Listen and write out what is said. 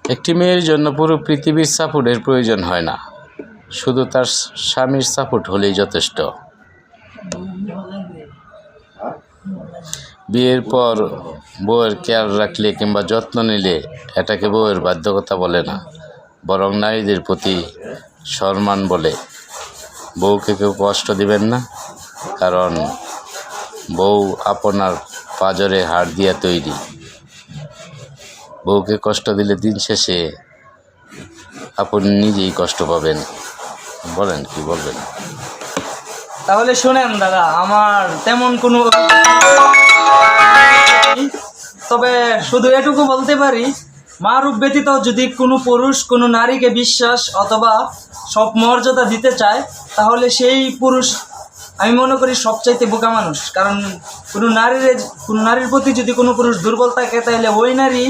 একটি মেয়ের জন্য পুরো পৃথিবীর সাপোর্টের প্রয়োজন হয় না, শুধু তার স্বামীর সাপোর্ট হলেই যথেষ্ট। বিয়ের পর বউয়ের কেয়ার রাখলে কিংবা যত্ন নিলে এটাকে বউয়ের বাধ্যকতা বলে না, বরং নারীদের প্রতি সম্মান বলে। বউকে কেউ কষ্ট দিবেন না, কারণ বউ আপনার পাঁজরে হাড় দিয়া তৈরি। বউকে কষ্ট দিলে দিন শেষে আপনি নিজেই কষ্ট পাবেন। বলেন, কি বলবেন? তাহলে শোনেন দাদা, আমার তেমন কোনো তবে শুধু এটুকু বলতে পারি, মা রূপ ব্যতীত যদি কোনো পুরুষ কোনো নারীকে বিশ্বাস অথবা সব মর্যাদা দিতে চায়, তাহলে সেই পুরুষ আমি মনে করি সবচাইতে বোকা মানুষ। কারণ কোনো নারীর প্রতি যদি কোনো পুরুষ দুর্বল থাকে, তাহলে ওই নারী